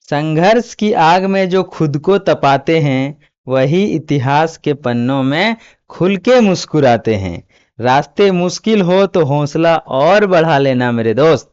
संघर्ष की आग में जो खुद को तपाते हैं, वही इतिहास के पन्नों में खुल के मुस्कुराते हैं। रास्ते मुश्किल हो तो हौसला और बढ़ा लेना मेरे दोस्त।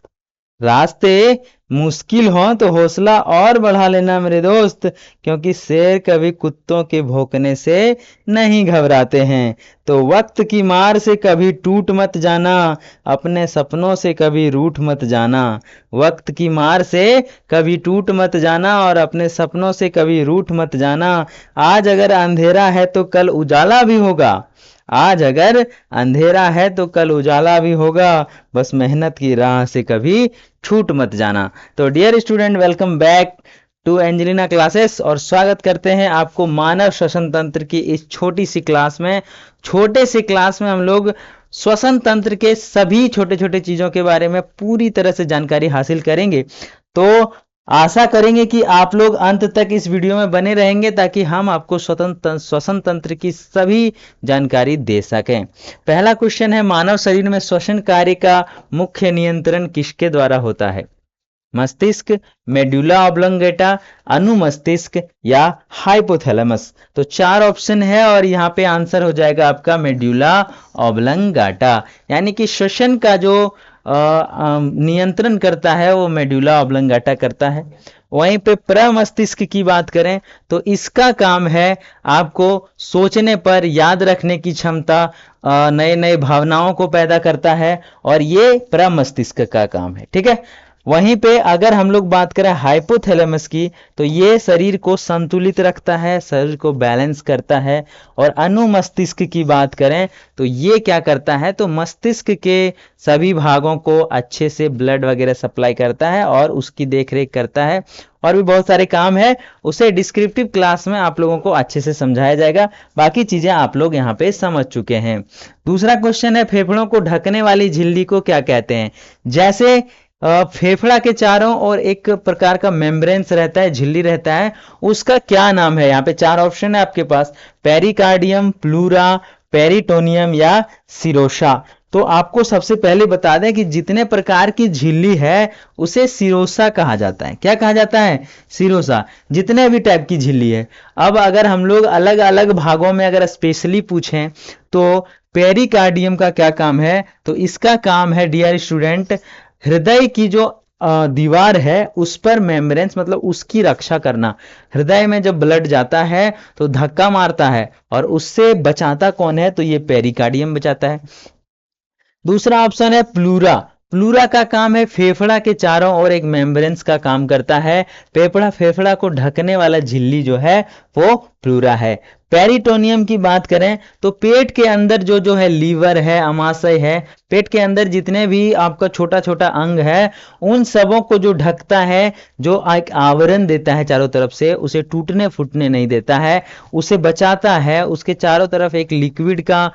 रास्ते मुश्किल हो तो हौसला और बढ़ा लेना मेरे दोस्त, क्योंकि शेर कभी कुत्तों के भौंकने से नहीं घबराते हैं। तो वक्त की मार से कभी टूट मत जाना, अपने सपनों से कभी रूठ मत जाना। वक्त की मार से कभी टूट मत जाना और अपने सपनों से कभी रूठ मत जाना। आज अगर अंधेरा है तो कल उजाला भी होगा। आज अगर अंधेरा है तो कल उजाला भी होगा। बस मेहनत की राह से कभी छूट मत जाना। तो dear student, welcome back to Angelina classes और स्वागत करते हैं आपको मानव श्वसन तंत्र की इस छोटी सी क्लास में। छोटे से क्लास में हम लोग श्वसन तंत्र के सभी छोटे छोटे चीजों के बारे में पूरी तरह से जानकारी हासिल करेंगे। तो आशा करेंगे कि आप लोग अंत तक इस वीडियो में बने रहेंगे ताकि हम आपको श्वसन तंत्र की सभी जानकारी दे सकें। पहला क्वेश्चन है, मानव शरीर में श्वसन कार्य का मुख्य नियंत्रण किसके द्वारा होता है? मस्तिष्क, मेडुला ऑब्लंगेटा, अनुमस्तिष्क या हाइपोथैलेमस। तो 4 ऑप्शन है और यहाँ पे आंसर हो जाएगा आपका मेडुला ऑब्लंगाटा। यानी कि श्वसन का जो नियंत्रण करता है वो मेडुला ऑब्लंगाटा करता है। वहीं पे प्रमस्तिष्क की बात करें तो इसका काम है आपको सोचने पर याद रखने की क्षमता, नए नए भावनाओं को पैदा करता है और ये प्रमस्तिष्क का काम है। ठीक है। वहीं पे अगर हम लोग बात करें हाइपोथैलेमस की तो ये शरीर को संतुलित रखता है, शरीर को बैलेंस करता है। और अनुमस्तिष्क की बात करें तो ये क्या करता है, तो मस्तिष्क के सभी भागों को अच्छे से ब्लड वगैरह सप्लाई करता है और उसकी देखरेख करता है। और भी बहुत सारे काम है, उसे डिस्क्रिप्टिव क्लास में आप लोगों को अच्छे से समझाया जाएगा। बाकी चीजें आप लोग यहाँ पे समझ चुके हैं। दूसरा क्वेश्चन है, फेफड़ों को ढकने वाली झिल्ली को क्या कहते हैं? जैसे फेफड़ा के चारों ओर एक प्रकार का मेम्ब्रेन्स रहता है, झिल्ली रहता है, उसका क्या नाम है? यहाँ पे 4 ऑप्शन है आपके पास, पेरिकार्डियम, प्लूरा, पेरिटोनियम या सिरोसा। तो आपको सबसे पहले बता दें कि जितने प्रकार की झिल्ली है उसे सिरोसा कहा जाता है। क्या कहा जाता है? सिरोसा। जितने भी टाइप की झिल्ली है। अब अगर हम लोग अलग अलग भागों में अगर स्पेशली पूछें तो पेरिकार्डियम का क्या काम है? तो इसका काम है डियर स्टूडेंट, हृदय की जो दीवार है उस पर मेम्ब्रेन्स, मतलब उसकी रक्षा करना। हृदय में जब ब्लड जाता है तो धक्का मारता है और उससे बचाता कौन है? तो ये पेरिकार्डियम बचाता है। दूसरा ऑप्शन है प्लूरा। प्लूरा का काम है फेफड़ा के चारों ओर एक मेम्ब्रेन्स का काम करता है। फेफड़ा को ढकने वाला झिल्ली जो है वो प्लूरा है। पेरिटोनियम की बात करें तो पेट के अंदर जो है लीवर है, अमाशय है, पेट के अंदर जितने भी आपका छोटा छोटा अंग है उन सबों को जो ढकता है, जो एक आवरण देता है चारों तरफ से, उसे टूटने फूटने नहीं देता है, उसे बचाता है, उसके चारों तरफ एक लिक्विड का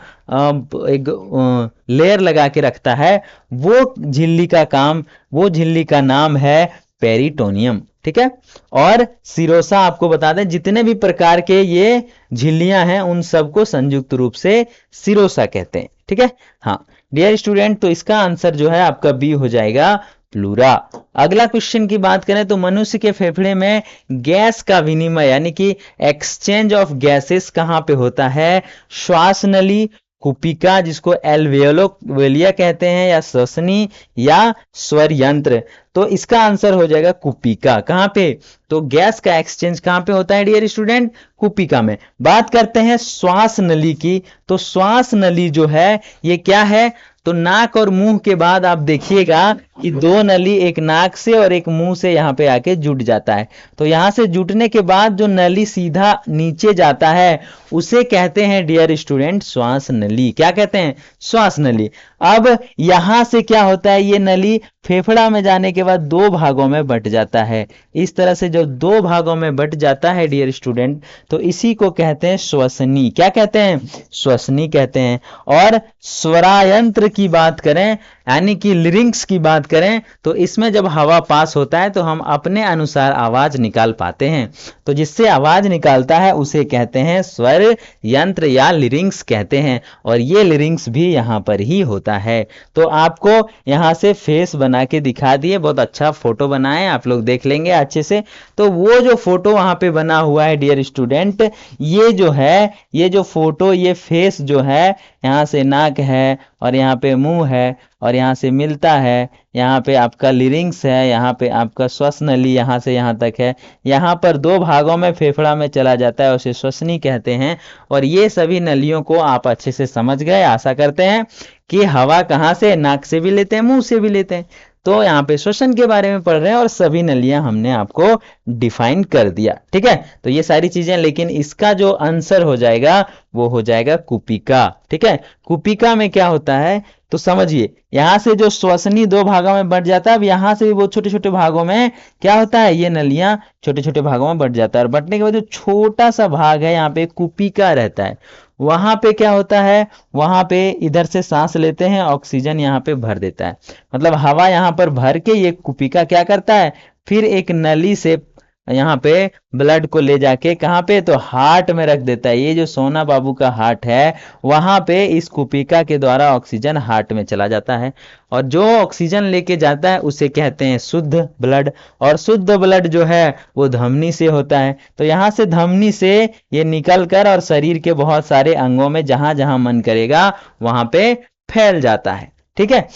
एक लेयर लगा के रखता है। वो झिल्ली का नाम है पेरिटोनियम। ठीक है। और सिरोसा आपको बता दें, जितने भी प्रकार के ये झिल्लियां हैं उन सबको संयुक्त रूप से सिरोसा कहते हैं। ठीक है। हाँ डियर स्टूडेंट, तो इसका आंसर जो है आपका बी हो जाएगा, प्लूरा। अगला क्वेश्चन की बात करें तो मनुष्य के फेफड़े में गैस का विनिमय यानी कि एक्सचेंज ऑफ गैसेस कहां पे होता है? श्वास नली, कुपिका जिसको एल्वेयोलोवेलिया कहते हैं, या श्वसनी या स्वर यंत्र। तो इसका आंसर हो जाएगा कुपिका। कहां पे? तो गैस का एक्सचेंज कहां पे होता है डियर स्टूडेंट? कुपिका में। बात करते हैं श्वास नली की। तो श्वास नली जो है ये क्या है? तो नाक और मुंह के बाद आप देखिएगा कि 2 नली, एक नाक से और एक मुंह से यहाँ पे आके जुट जाता है। तो यहाँ से जुटने के बाद जो नली सीधा नीचे जाता है उसे कहते हैं डियर स्टूडेंट श्वास नली। क्या कहते हैं? श्वास नली। अब यहां से क्या होता है, ये नली फेफड़ा में जाने के बाद 2 भागों में बंट जाता है। इस तरह से जो 2 भागों में बंट जाता है डियर स्टूडेंट, तो इसी को कहते हैं श्वसनी। क्या कहते हैं? श्वसनी कहते हैं। और स्वरायंत्र की बात करें यानी कि लिरिंक्स की बात करें तो इसमें जब हवा पास होता है तो हम अपने अनुसार आवाज निकाल पाते हैं। तो जिससे आवाज निकालता है उसे कहते हैं स्वर यंत्र या लिरिंक्स कहते हैं, और ये लिरिंक्स भी यहाँ पर ही होता है। तो आपको यहाँ से फेस बना के दिखा दिए, बहुत अच्छा फोटो बनाए, आप लोग देख लेंगे अच्छे से। तो वो जो फोटो वहां पे बना हुआ है डियर स्टूडेंट, ये जो है, ये जो फोटो, ये फेस जो है, यहाँ से नाक है और यहाँ पे मुंह है और यहाँ से मिलता है, यहाँ पे आपका लिरिंग्स है, यहाँ पे आपका श्वास नली यहाँ से यहाँ तक है, यहाँ पर दो भागों में फेफड़ा में चला जाता है, उसे श्वसनी कहते हैं। और ये सभी नलियों को आप अच्छे से समझ गए, आशा करते हैं कि हवा कहाँ से, नाक से भी लेते हैं, मुंह से भी लेते हैं। तो यहाँ पे श्वसन के बारे में पढ़ रहे हैं और सभी नलियां हमने आपको डिफाइन कर दिया, ठीक है। तो ये सारी चीजें, लेकिन इसका जो आंसर हो जाएगा वो हो जाएगा कुपिका, ठीक है। कुपिका में क्या होता है तो समझिए, यहां से जो श्वसनी दो भागों में बंट जाता है, अब यहां से भी वो छोटे छोटे भागों में क्या होता है, ये नलियां छोटे छोटे भागों में बंट जाता है, और बंटने के बाद जो छोटा सा भाग है यहाँ पे कुपिका रहता है, वहां पे क्या होता है, वहां पे इधर से सांस लेते हैं, ऑक्सीजन यहाँ पे भर देता है, मतलब हवा यहाँ पर भर के ये कुपिका क्या करता है, फिर एक नली से यहाँ पे ब्लड को ले जाके कहाँ पे, तो हार्ट में रख देता है। ये जो सोना बाबू का हार्ट है, वहां पे इस कुपिका के द्वारा ऑक्सीजन हार्ट में चला जाता है, और जो ऑक्सीजन लेके जाता है उसे कहते हैं शुद्ध ब्लड, और शुद्ध ब्लड जो है वो धमनी से होता है। तो यहाँ से धमनी से ये निकल कर और शरीर के बहुत सारे अंगों में जहां जहां मन करेगा वहां पे फैल जाता है, ठीक है।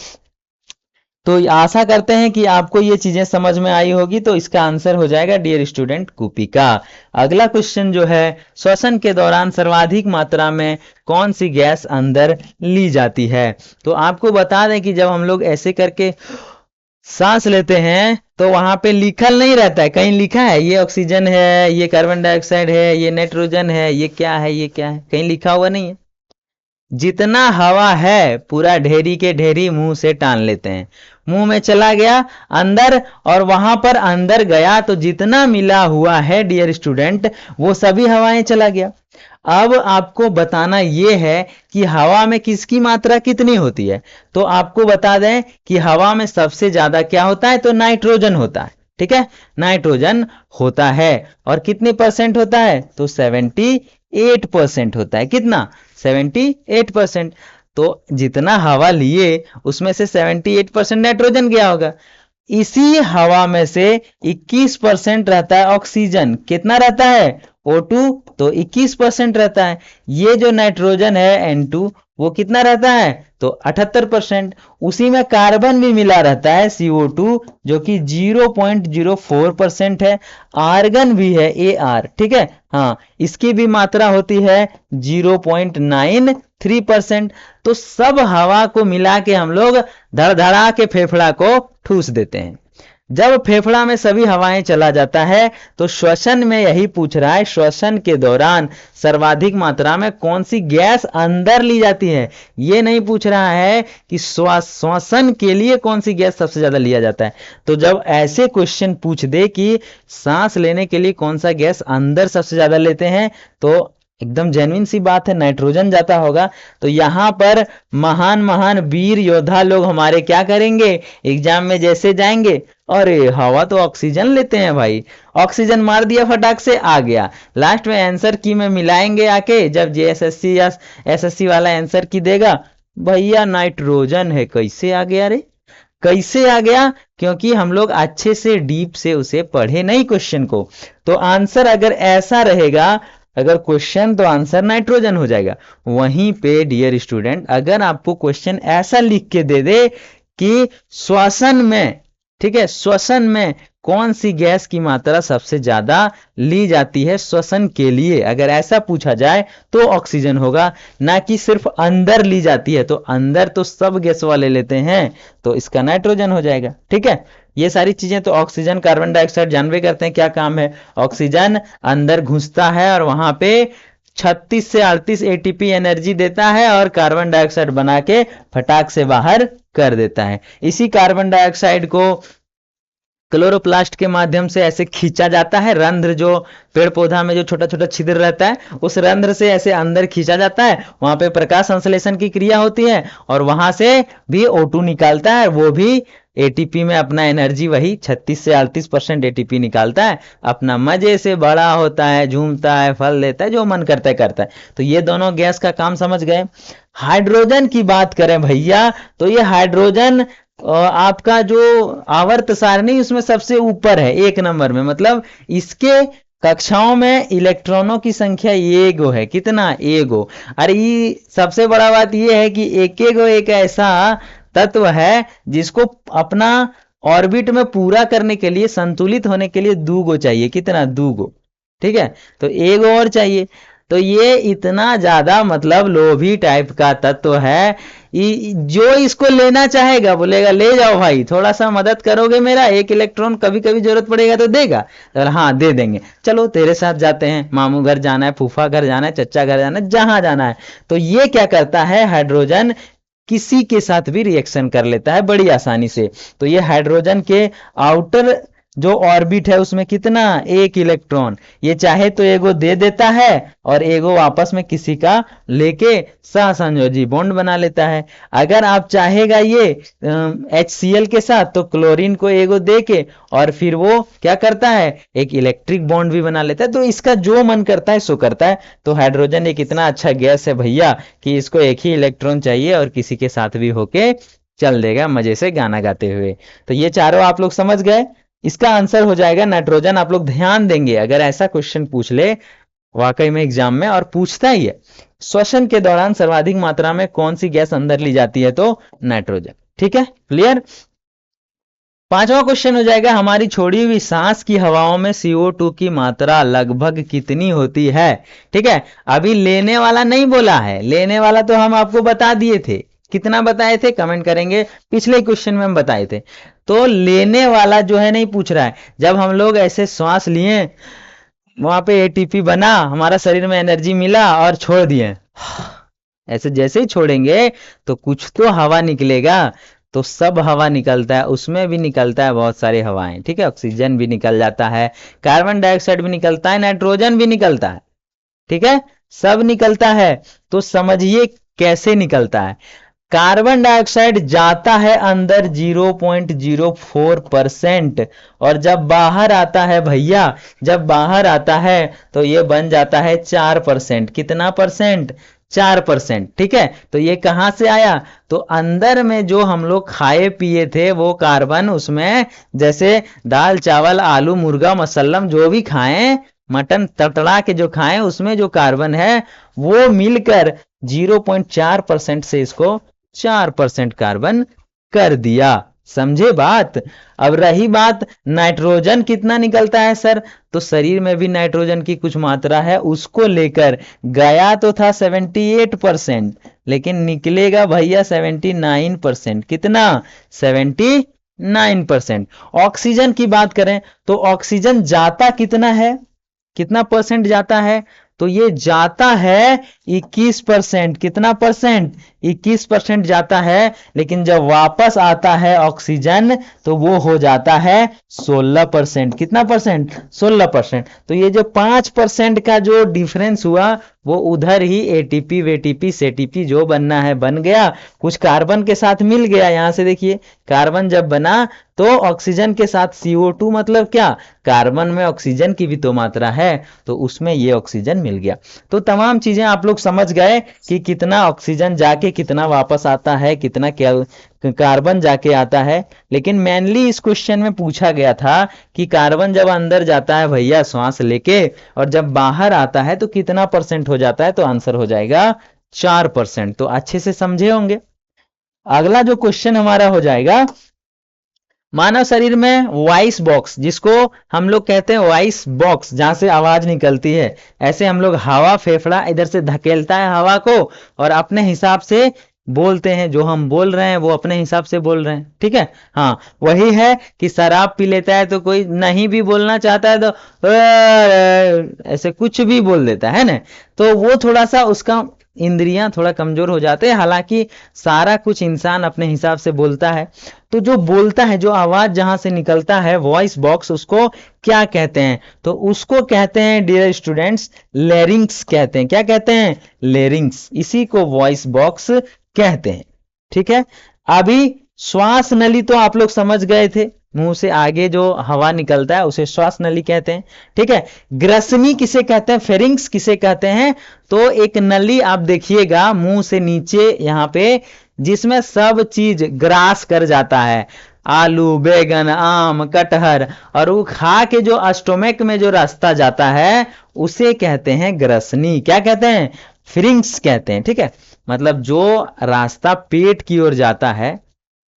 तो आशा करते हैं कि आपको ये चीजें समझ में आई होगी। तो इसका आंसर हो जाएगा डियर स्टूडेंट कुपिका। अगला क्वेश्चन जो है, श्वसन के दौरान सर्वाधिक मात्रा में कौन सी गैस अंदर ली जाती है। तो आपको बता दें कि जब हम लोग ऐसे करके सांस लेते हैं तो वहां पे लिखल नहीं रहता है, कहीं लिखा है ये ऑक्सीजन है, ये कार्बन डाइऑक्साइड है, ये नाइट्रोजन है, ये क्या है, ये क्या है, कहीं लिखा हुआ नहीं है। जितना हवा है पूरा ढेरी के ढेरी मुंह से टान लेते हैं, मुंह में चला गया अंदर, और वहां पर अंदर गया तो जितना मिला हुआ है डियर स्टूडेंट वो सभी हवाएं चला गया। अब आपको बताना ये है कि हवा में किसकी मात्रा कितनी होती है। तो आपको बता दें कि हवा में सबसे ज्यादा क्या होता है, तो नाइट्रोजन होता है, ठीक है, नाइट्रोजन होता है। और कितने परसेंट होता है, तो 78% होता है। कितना, 78%। तो जितना हवा लिए उसमें से 78% नाइट्रोजन गया होगा। इसी हवा में से 21% रहता है ऑक्सीजन। कितना रहता है, O2, तो 21% रहता है। ये जो नाइट्रोजन है N2 वो कितना रहता है, तो 78%। उसी में कार्बन भी मिला रहता है CO2 जो कि 0.04% है। आर्गन भी है AR, ठीक है, हाँ, इसकी भी मात्रा होती है 0.93%। तो सब हवा को मिला के हम लोग धड़धड़ा के फेफड़ा को ठूस देते हैं। जब फेफड़ा में सभी हवाएं चला जाता है तो श्वसन में यही पूछ रहा है, श्वसन के दौरान सर्वाधिक मात्रा में कौन सी गैस अंदर ली जाती है। ये नहीं पूछ रहा है कि श्वसन के लिए कौन सी गैस सबसे ज्यादा लिया जाता है। तो जब ऐसे क्वेश्चन पूछ दे कि सांस लेने के लिए कौन सा गैस अंदर सबसे ज्यादा लेते हैं, तो एकदम जेन्युइन सी बात है, नाइट्रोजन जाता होगा। तो यहां पर महान महान वीर योद्धा लोग हमारे क्या करेंगे, एग्जाम में जैसे जाएंगे, अरे हवा तो ऑक्सीजन लेते हैं भाई, ऑक्सीजन मार दिया फटाक से आ गया। लास्ट में आंसर की में मिलाएंगे आके, जब JSSC या SSC वाला आंसर की देगा, भैया नाइट्रोजन है। कैसे आ गया रे, कैसे आ गया, क्योंकि हम लोग अच्छे से डीप से उसे पढ़े नहीं क्वेश्चन को। तो आंसर अगर ऐसा रहेगा, अगर क्वेश्चन, तो आंसर नाइट्रोजन हो जाएगा। वहीं पे डियर स्टूडेंट अगर आपको क्वेश्चन ऐसा लिख के दे दे कि श्वसन में, ठीक है, श्वसन में कौन सी गैस की मात्रा सबसे ज्यादा ली जाती है श्वसन के लिए, अगर ऐसा पूछा जाए तो ऑक्सीजन होगा, ना कि सिर्फ अंदर ली जाती है। तो अंदर तो सब गैस वाले लेते हैं, तो इसका नाइट्रोजन हो जाएगा, ठीक है। ये सारी चीजें तो ऑक्सीजन, कार्बन डाइऑक्साइड जानवे करते हैं क्या काम है। ऑक्सीजन अंदर घुसता है और वहां पे 36 से 38 ATP एनर्जी देता है और कार्बन डाइऑक्साइड बना के फटाक से बाहर कर देता है। इसी कार्बन डाइऑक्साइड को क्लोरोप्लास्ट के माध्यम से ऐसे खींचा जाता है, रंध्र जो पेड़ पौधा में जो छोटा छोटा छिद्र रहता है उस रंध्र से ऐसे अंदर खींचा जाता है, वहां पे प्रकाश संश्लेषण की क्रिया होती है और वहां से भी O2 निकालता है, वो भी एटीपी में अपना एनर्जी वही 36 से 38% एटीपी निकालता है, अपना मजे से बड़ा होता है, झूमता है, फल देता है, जो मन करता है करता है। तो ये दोनों गैस का काम समझ गए। हाइड्रोजन की बात करें भैया तो ये हाइड्रोजन आपका जो आवर्त सारणी उसमें सबसे ऊपर है, 1 नंबर में, मतलब इसके कक्षाओं में इलेक्ट्रॉनों की संख्या एगो है। कितना? एगो। अरे ये सबसे बड़ा बात ये है कि एक ऐसा तत्व है जिसको अपना ऑर्बिट में पूरा करने के लिए, संतुलित होने के लिए 2 चाहिए। कितना? 2। ठीक है, तो एगो और चाहिए। तो ये इतना ज्यादा मतलब लोभी टाइप का तत्व है, जो इसको लेना चाहेगा बोलेगा ले जाओ भाई, थोड़ा सा मदद करोगे मेरा, 1 इलेक्ट्रॉन कभी कभी जरूरत पड़ेगा तो देगा, तो हाँ दे देंगे, चलो तेरे साथ जाते हैं, मामू घर जाना है, फूफा घर जाना है, चचा घर जाना है, जहां जाना है। तो ये क्या करता है, हाइड्रोजन किसी के साथ भी रिएक्शन कर लेता है बड़ी आसानी से। तो ये हाइड्रोजन के आउटर जो ऑर्बिट है उसमें कितना? 1 इलेक्ट्रॉन, ये चाहे तो एगो दे देता है और एगो वापस में किसी का लेके सहसंयोजी बॉन्ड बना लेता है। अगर आप चाहेगा ये HCl के साथ तो क्लोरीन को एगो दे के और फिर वो क्या करता है, एक इलेक्ट्रिक बॉन्ड भी बना लेता है। तो इसका जो मन करता है सो करता है। तो हाइड्रोजन एक इतना अच्छा गैस है भैया कि इसको एक ही इलेक्ट्रॉन चाहिए और किसी के साथ भी होके चल देगा मजे से गाना गाते हुए। तो ये चारों आप लोग समझ गए। इसका आंसर हो जाएगा नाइट्रोजन। आप लोग ध्यान देंगे अगर ऐसा क्वेश्चन पूछ ले वाकई में एग्जाम में, और पूछता ही है, श्वसन के दौरान सर्वाधिक मात्रा में कौन सी गैस अंदर ली जाती है, तो नाइट्रोजन। ठीक है, क्लियर। 5वां क्वेश्चन हो जाएगा, हमारी छोड़ी हुई सांस की हवाओं में CO2 की मात्रा लगभग कितनी होती है। ठीक है, अभी लेने वाला नहीं बोला है, लेने वाला तो हम आपको बता दिए थे। कितना बताए थे कमेंट करेंगे, पिछले क्वेश्चन में हम बताए थे। तो लेने वाला जो है नहीं पूछ रहा है। जब हम लोग ऐसे श्वास लिए, वहां पे एटीपी बना, हमारा शरीर में एनर्जी मिला और छोड़ दिए, ऐसे जैसे ही छोड़ेंगे तो कुछ तो हवा निकलेगा। तो सब हवा निकलता है, उसमें भी निकलता है बहुत सारी हवाएं। ठीक है, ऑक्सीजन भी निकल जाता है, कार्बन डाइऑक्साइड भी निकलता है, नाइट्रोजन भी निकलता है। ठीक है, सब निकलता है। तो समझिए कैसे निकलता है। कार्बन डाइऑक्साइड जाता है अंदर 0.04% और जब बाहर आता है भैया, जब बाहर आता है तो ये बन जाता है 4%। कितना परसेंट? 4%। ठीक है, तो ये कहां से आया, तो अंदर में जो हम लोग खाए पिए थे वो कार्बन, उसमें जैसे दाल चावल आलू मुर्गा मसल्लम जो भी खाएं, मटन तड़तड़ा के जो खाएं, उसमें जो कार्बन है वो मिलकर 0.4% से इसको 4% कार्बन कर दिया। समझे बात। अब रही बात नाइट्रोजन कितना निकलता है सर, तो शरीर में भी नाइट्रोजन की कुछ मात्रा है, उसको लेकर गया तो था 78%, लेकिन निकलेगा भैया 79%। कितना? 79%। ऑक्सीजन की बात करें तो ऑक्सीजन जाता कितना है, कितना परसेंट जाता है, तो ये जाता है 21%। कितना परसेंट? 21% जाता है। लेकिन जब वापस आता है ऑक्सीजन तो वो हो जाता है 16%। कितना परसेंट? 16%। तो ये जो 5% का जो डिफरेंस हुआ वो उधर ही एटीपी वेटीपी सेटीपी जो बनना है बन गया, कुछ कार्बन के साथ मिल गया। यहां से देखिए कार्बन जब बना तो ऑक्सीजन के साथ CO2, मतलब क्या, कार्बन में ऑक्सीजन की भी तो मात्रा है, तो उसमें ये ऑक्सीजन मिल गया। तो तमाम चीजें आप लोग समझ गए कि कितना ऑक्सीजन जाके कितना वापस आता है, कितना कार्बन जाके आता है। लेकिन मेनली इस क्वेश्चन में पूछा गया था कि कार्बन जब अंदर जाता है भैया श्वास लेके और जब बाहर आता है तो कितना परसेंट हो जाता है, तो आंसर हो जाएगा 4%। तो अच्छे से समझे होंगे। अगला जो क्वेश्चन हमारा हो जाएगा, मानव शरीर में वॉइस बॉक्स, जिसको हम लोग कहते हैं वॉइस बॉक्स, जहां से आवाज निकलती है, ऐसे हम लोग हवा फेफड़ा इधर से धकेलता है हवा को और अपने हिसाब से बोलते हैं, जो हम बोल रहे हैं वो अपने हिसाब से बोल रहे हैं। ठीक है, हाँ वही है कि शराब पी लेता है तो कोई नहीं भी बोलना चाहता है तो ऐसे कुछ भी बोल देता है ना, तो वो थोड़ा सा उसका इंद्रियां थोड़ा कमजोर हो जाते हैं। हालांकि सारा कुछ इंसान अपने हिसाब से बोलता है। तो जो बोलता है, जो आवाज जहां से निकलता है, वॉइस बॉक्स, उसको क्या कहते हैं? तो उसको कहते हैं डियर स्टूडेंट्स, लेरिंग्स कहते हैं। क्या कहते हैं? लेरिंग्स। इसी को वॉइस बॉक्स कहते हैं। ठीक है। अभी श्वास नली तो आप लोग समझ गए थे, मुंह से आगे जो हवा निकलता है उसे श्वास नली कहते हैं। ठीक है। ग्रसनी किसे कहते हैं? फेरिंग्स किसे कहते हैं? तो एक नली आप देखिएगा मुंह से नीचे यहां पे, जिसमें सब चीज ग्रास कर जाता है, आलू, बैगन, आम, कटहर, और वो खा के जो स्टोमक में जो रास्ता जाता है उसे कहते हैं ग्रसनी। क्या कहते हैं? फिरिंग्स कहते हैं। ठीक है। मतलब जो रास्ता पेट की ओर जाता है,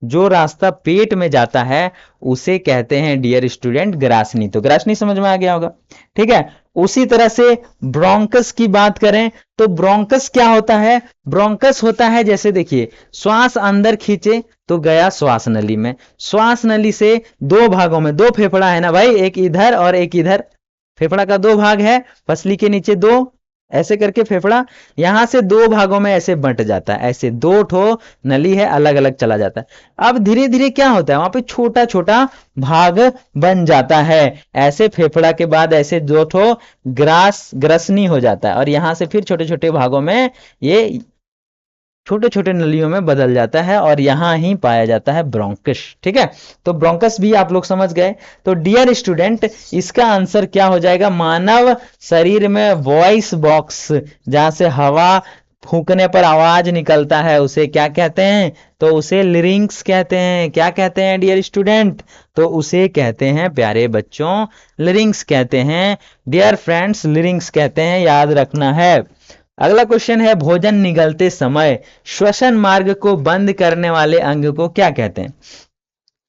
जो रास्ता पेट में जाता है उसे कहते हैं डियर स्टूडेंट ग्रासनी। तो ग्रासनी समझ में आ गया होगा। ठीक है। उसी तरह से ब्रोंकस की बात करें तो ब्रोंकस क्या होता है? ब्रोंकस होता है, जैसे देखिए, श्वास अंदर खींचे तो गया श्वास नली में, श्वास नली से दो भागों में, दो फेफड़ा है ना भाई, एक इधर और एक इधर, फेफड़ा का दो भाग है, पसली के नीचे दो, ऐसे करके फेफड़ा यहां से दो भागों में ऐसे बंट जाता है, ऐसे दो ठो नली है, अलग अलग चला जाता है। अब धीरे धीरे क्या होता है, वहां पे छोटा छोटा भाग बन जाता है, ऐसे फेफड़ा के बाद ऐसे दो ठो ग्रसनी हो जाता है, और यहां से फिर छोटे छोटे भागों में ये छोटे छोटे नलियों में बदल जाता है, और यहां ही पाया जाता है ब्रोंकस। ठीक है। तो ब्रोंकस भी आप लोग समझ गए। तो डियर स्टूडेंट, इसका आंसर क्या हो जाएगा? मानव शरीर में वॉइस बॉक्स, जहां से हवा फूंकने पर आवाज निकलता है, उसे क्या कहते हैं? तो उसे लिरिंग्स कहते हैं। क्या कहते हैं डियर स्टूडेंट? तो उसे कहते हैं प्यारे बच्चों, लिरिंग्स कहते हैं। डियर फ्रेंड्स, लिरिंग्स कहते हैं, याद रखना है। अगला क्वेश्चन है, भोजन निगलते समय श्वसन मार्ग को बंद करने वाले अंग को क्या कहते हैं?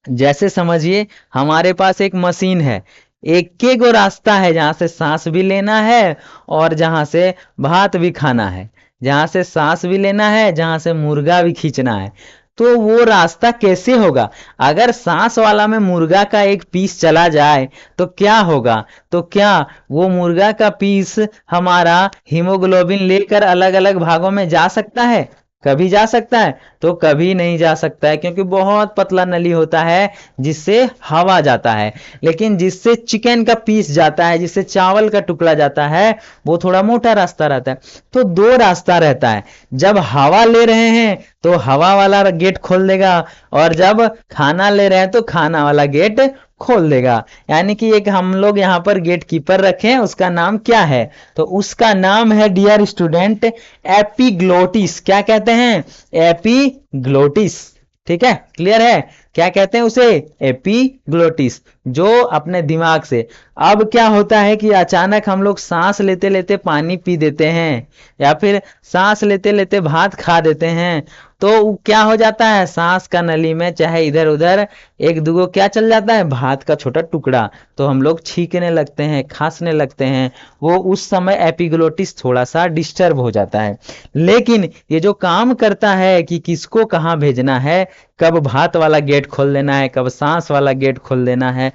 जैसे समझिए, हमारे पास एक मशीन है, एक के गो रास्ता है, जहां से सांस भी लेना है और जहां से भात भी खाना है, जहां से सांस भी लेना है, जहां से मुर्गा भी खींचना है। तो वो रास्ता कैसे होगा? अगर सांस वाला में मुर्गा का एक पीस चला जाए तो क्या होगा? तो क्या वो मुर्गा का पीस हमारा हीमोग्लोबिन लेकर अलग अलग भागों में जा सकता है? कभी जा सकता है? तो कभी नहीं जा सकता है, क्योंकि बहुत पतला नली होता है जिससे हवा जाता है। लेकिन जिससे चिकन का पीस जाता है, जिससे चावल का टुकड़ा जाता है, वो थोड़ा मोटा रास्ता रहता है। तो दो रास्ता रहता है। जब हवा ले रहे हैं तो हवा वाला गेट खोल देगा, और जब खाना ले रहे हैं तो खाना वाला गेट खोल देगा। यानी कि एक हम लोग यहाँ पर गेट कीपर रखे हैं, उसका नाम क्या है? तो उसका नाम है डियर स्टूडेंट एपिग्लोटिस। क्या कहते हैं? एपिग्लोटिस। ठीक है, क्लियर है? क्या कहते हैं उसे? एपिग्लोटिस, जो अपने दिमाग से। अब क्या होता है कि अचानक हम लोग सांस लेते लेते पानी पी देते हैं, या फिर सांस लेते लेते भात खा देते हैं, तो क्या हो जाता है? सांस का नली में चाहे इधर उधर एक दुगो क्या चल जाता है? भात का छोटा टुकड़ा। तो हम लोग छींकने लगते हैं, खांसने लगते हैं। वो उस समय एपिग्लोटिस थोड़ा सा डिस्टर्ब हो जाता है। लेकिन ये जो काम करता है कि किसको कहाँ भेजना है, कब भात वाला गेट खोल देना है, कब सांस वाला गेट खोल देना है,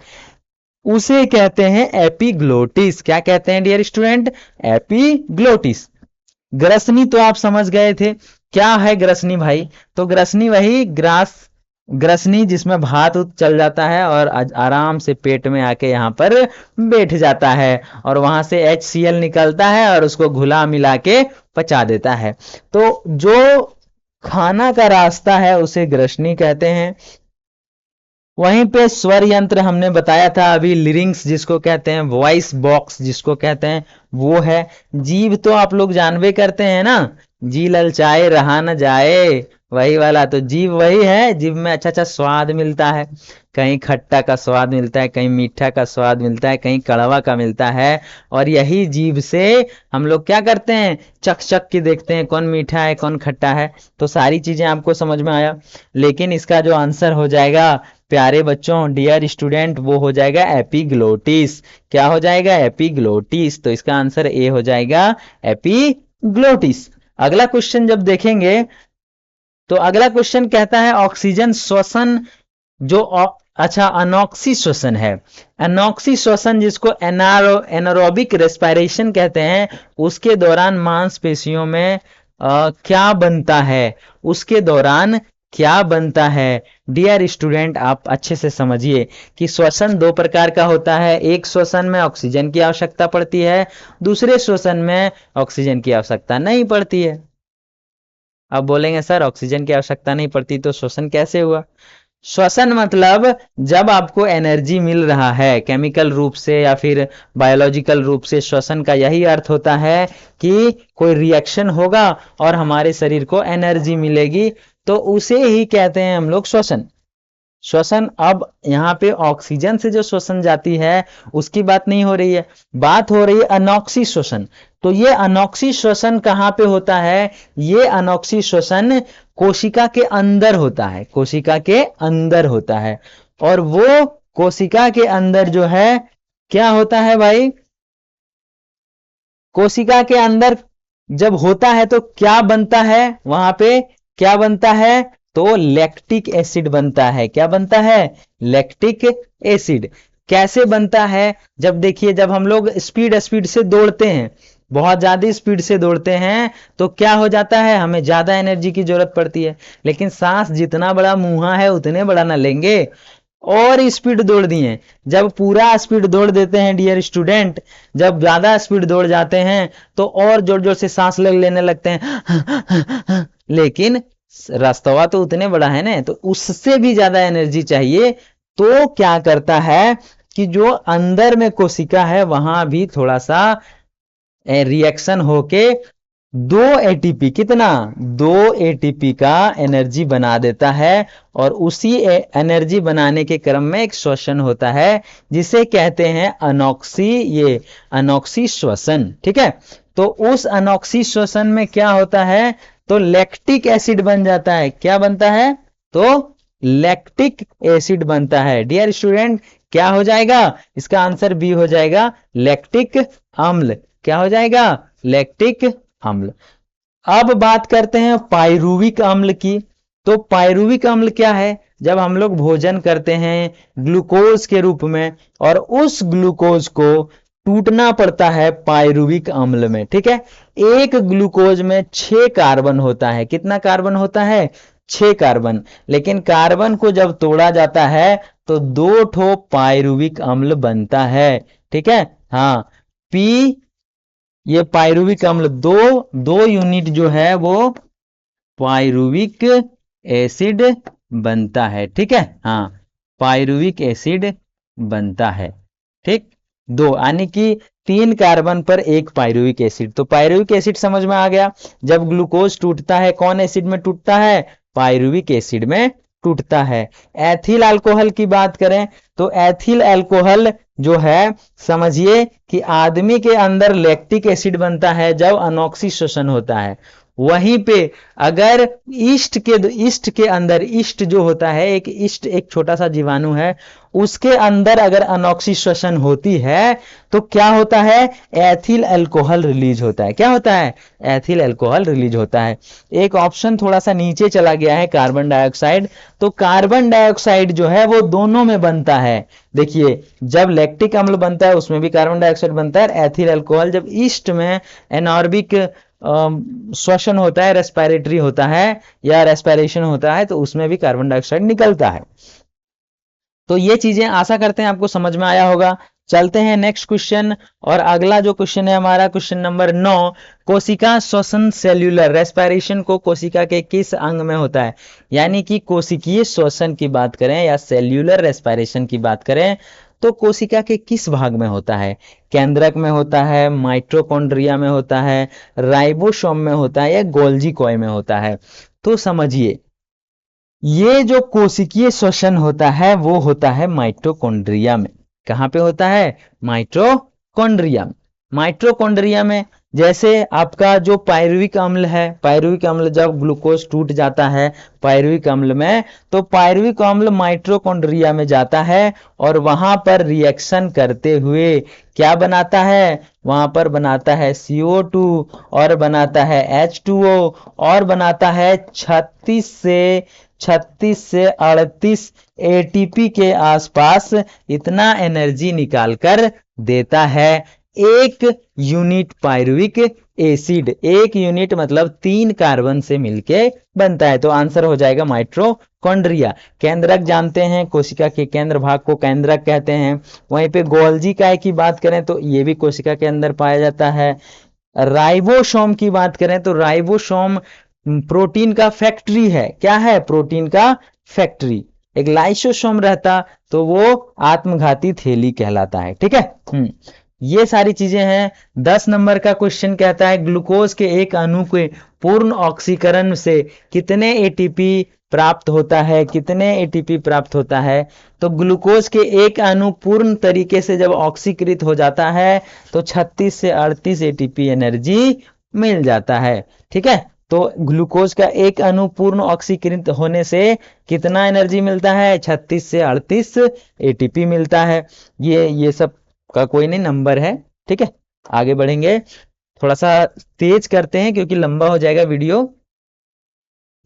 उसे कहते हैं एपिग्लोटिस। क्या कहते हैं डियर स्टूडेंट? एपिग्लोटिस। ग्रसनी तो आप समझ गए थे। क्या है ग्रसनी भाई? तो ग्रसनी वही ग्रसनी जिसमें भात चल जाता है और आराम से पेट में आके यहाँ पर बैठ जाता है, और वहां से HCl निकलता है और उसको घुला मिला के पचा देता है। तो जो खाना का रास्ता है उसे ग्रसनी कहते हैं। वहीं पे स्वर यंत्र हमने बताया था अभी, लिरिंग्स जिसको कहते हैं, वॉइस बॉक्स जिसको कहते हैं, वो है। जीभ तो आप लोग जानबे करते हैं ना, जी ललचाए रहा न जाए, वही वाला। तो जीभ वही है, जीभ में अच्छा अच्छा स्वाद मिलता है, कहीं खट्टा का स्वाद मिलता है, कहीं मीठा का स्वाद मिलता है, कहीं कड़वा का मिलता है। और यही जीभ से हम लोग क्या करते हैं? चख चख के देखते हैं कौन मीठा है कौन खट्टा है। तो सारी चीजें आपको समझ में आया। लेकिन इसका जो आंसर हो जाएगा प्यारे बच्चों, डियर स्टूडेंट, वो हो जाएगा एपिग्लोटिस। क्या हो जाएगा? एपिग्लोटिस। तो इसका आंसर ए हो जाएगा, एपिग्लोटिस। अगला क्वेश्चन जब देखेंगे तो अगला क्वेश्चन कहता है ऑक्सीजन श्वसन जो अच्छा अनॉक्सी श्वसन है, अनॉक्सी श्वसन जिसको एनारोबिक रेस्पिरेशन कहते हैं, उसके दौरान मांसपेशियों में क्या बनता है, उसके दौरान क्या बनता है। डियर स्टूडेंट, आप अच्छे से समझिए कि श्वसन दो प्रकार का होता है। एक श्वसन में ऑक्सीजन की आवश्यकता पड़ती है, दूसरे श्वसन में ऑक्सीजन की आवश्यकता नहीं पड़ती है। अब बोलेंगे सर ऑक्सीजन की आवश्यकता नहीं पड़ती तो श्वसन कैसे हुआ। श्वसन मतलब जब आपको एनर्जी मिल रहा है केमिकल रूप से या फिर बायोलॉजिकल रूप से, श्वसन का यही अर्थ होता है कि कोई रिएक्शन होगा और हमारे शरीर को एनर्जी मिलेगी, तो उसे ही कहते हैं हम लोग श्वसन। श्वसन, अब यहाँ पे ऑक्सीजन से जो श्वसन जाती है उसकी बात नहीं हो रही है, बात हो रही है अनॉक्सी श्वसन। तो ये अनॉक्सी श्वसन कहाँ पे होता है, ये अनॉक्सी श्वसन कोशिका के अंदर होता है, कोशिका के अंदर होता है। और वो कोशिका के अंदर जो है क्या होता है भाई, कोशिका के अंदर जब होता है तो क्या बनता है, वहां पे क्या बनता है, तो लैक्टिक एसिड बनता है। क्या बनता है, लैक्टिक एसिड। कैसे बनता है, जब देखिए जब हम लोग स्पीड स्पीड से दौड़ते हैं, बहुत ज्यादा स्पीड से दौड़ते हैं तो क्या हो जाता है, हमें ज्यादा एनर्जी की जरूरत पड़ती है। लेकिन सांस जितना बड़ा मुंहा है उतने बड़ा ना लेंगे, और स्पीड दौड़ दिए। जब पूरा स्पीड दौड़ देते हैं डियर स्टूडेंट, जब ज्यादा स्पीड दौड़ जाते हैं तो और जोर जोर से सांस लेने लगते हैं लेकिन रास्तवा तो उतने बड़ा है ना, तो उससे भी ज्यादा एनर्जी चाहिए। तो क्या करता है कि जो अंदर में कोशिका है वहां भी थोड़ा सा रिएक्शन होके 2 ATP, कितना, 2 ATP का एनर्जी बना देता है। और उसी एनर्जी बनाने के क्रम में एक श्वसन होता है जिसे कहते हैं अनॉक्सी, ये अनॉक्सी श्वसन। ठीक है, तो उस अनॉक्सी श्वसन में क्या होता है, तो लैक्टिक एसिड बन जाता है। क्या बनता है, तो लैक्टिक एसिड बनता है। डियर स्टूडेंट, क्या हो जाएगा, इसका आंसर बी हो जाएगा, लैक्टिक अम्ल। क्या हो जाएगा, लैक्टिक अम्ल। अब बात करते हैं पायरुविक अम्ल की। तो पायरुविक अम्ल क्या है, जब हम लोग भोजन करते हैं ग्लूकोज के रूप में और उस ग्लूकोज को टूटना पड़ता है पायरुविक अम्ल में। ठीक है, एक ग्लूकोज में 6 कार्बन होता है। कितना कार्बन होता है, 6 कार्बन। लेकिन कार्बन को जब तोड़ा जाता है तो 2 ठो पायरुविक अम्ल बनता है। ठीक है, हाँ, पी, ये पायरुविक अम्ल दो यूनिट जो है वो पायरुविक एसिड बनता है। ठीक है, हाँ, पायरुविक एसिड बनता है। ठीक, दो यानी कि 3 कार्बन पर एक पायरुविक एसिड। तो पायरुविक एसिड समझ में आ गया। जब ग्लूकोज टूटता है कौन एसिड में टूटता है, पायरुविक एसिड में टूटता है। एथिल अल्कोहल की बात करें तो एथिल अल्कोहल जो है, समझिए कि आदमी के अंदर लैक्टिक एसिड बनता है जब अनॉक्सी श्वसन होता है। वहीं पे अगर ईस्ट के अंदर, ईस्ट जो होता है, एक ईस्ट एक छोटा सा जीवाणु है, उसके अंदर अगर अनॉक्सी श्वसन होती है तो क्या होता है, एथिल अल्कोहल रिलीज होता है। क्या होता है, एथिल अल्कोहल रिलीज होता है। एक ऑप्शन थोड़ा सा नीचे चला गया है, कार्बन डाइऑक्साइड। तो कार्बन डाइऑक्साइड जो है वो दोनों में बनता है। देखिए, जब लैक्टिक अम्ल बनता है उसमें भी कार्बन डाइऑक्साइड बनता है। एथिल अल्कोहल जब ईस्ट में एनॉर्बिक श्वसन होता है, रेस्पिरेटरी होता है या रेस्पिरेशन होता है, तो उसमें भी कार्बन डाइऑक्साइड निकलता है। तो ये चीजें आशा करते हैं आपको समझ में आया होगा। चलते हैं नेक्स्ट क्वेश्चन, और अगला जो क्वेश्चन है हमारा क्वेश्चन नंबर 9। कोशिका श्वसन, सेल्यूलर रेस्पिरेशन को कोशिका के किस अंग में होता है। यानी कि कोशिकीय श्वसन की बात करें या सेल्यूलर रेस्पिरेशन की बात करें तो कोशिका के किस भाग में होता है, केंद्रक में होता है, माइटोकॉन्ड्रिया में होता है, राइबोसोम में होता है या गोल्जी कॉय में होता है। तो समझिए, ये जो कोशिकीय श्वसन होता है वो होता है माइटोकॉन्ड्रिया में। कहां पे होता है, माइटोकॉन्ड्रिया में। माइटोकॉन्ड्रिया में जैसे आपका जो पायरुविक अम्ल है, पायरुविक अम्ल जब ग्लूकोज टूट जाता है पायरुविक अम्ल में, तो पायरुविक अम्ल माइटोकॉन्ड्रिया में जाता है और वहां पर रिएक्शन करते हुए क्या बनाता है, वहां पर बनाता है CO2 और बनाता है H2O और बनाता है 36 से 38 ATP के आसपास इतना एनर्जी निकाल कर देता है एक यूनिट पायरुविक एसिड। एक यूनिट मतलब 3 कार्बन से मिलके बनता है, तो आंसर हो जाएगा माइटोकॉन्ड्रिया। केंद्रक जानते हैं, कोशिका के केंद्र भाग को केंद्रक कहते हैं। वहीं पे गोल्जी काय की बात करें तो ये भी कोशिका के अंदर पाया जाता है। राइबोसोम की बात करें तो राइबोसोम प्रोटीन का फैक्ट्री है। क्या है? प्रोटीन का फैक्ट्री। एक लाइसोसोम रहता तो वो आत्मघाती थैली कहलाता है। ठीक है। ये सारी चीजें हैं। 10 नंबर का क्वेश्चन कहता है ग्लूकोज के एक अणु के पूर्ण ऑक्सीकरण से कितने एटीपी प्राप्त होता है? कितने एटीपी प्राप्त होता है? तो ग्लूकोज के एक अणु पूर्ण तरीके से जब ऑक्सीकृत हो जाता है तो 36 से 38 एटीपी एनर्जी मिल जाता है। ठीक है, तो ग्लूकोज का एक अणु पूर्ण ऑक्सीकृत होने से कितना एनर्जी मिलता है? 36 से 38 एटीपी मिलता है। ये सब का कोई नहीं नंबर है। ठीक है, आगे बढ़ेंगे। थोड़ा सा तेज करते हैं क्योंकि लंबा हो जाएगा वीडियो,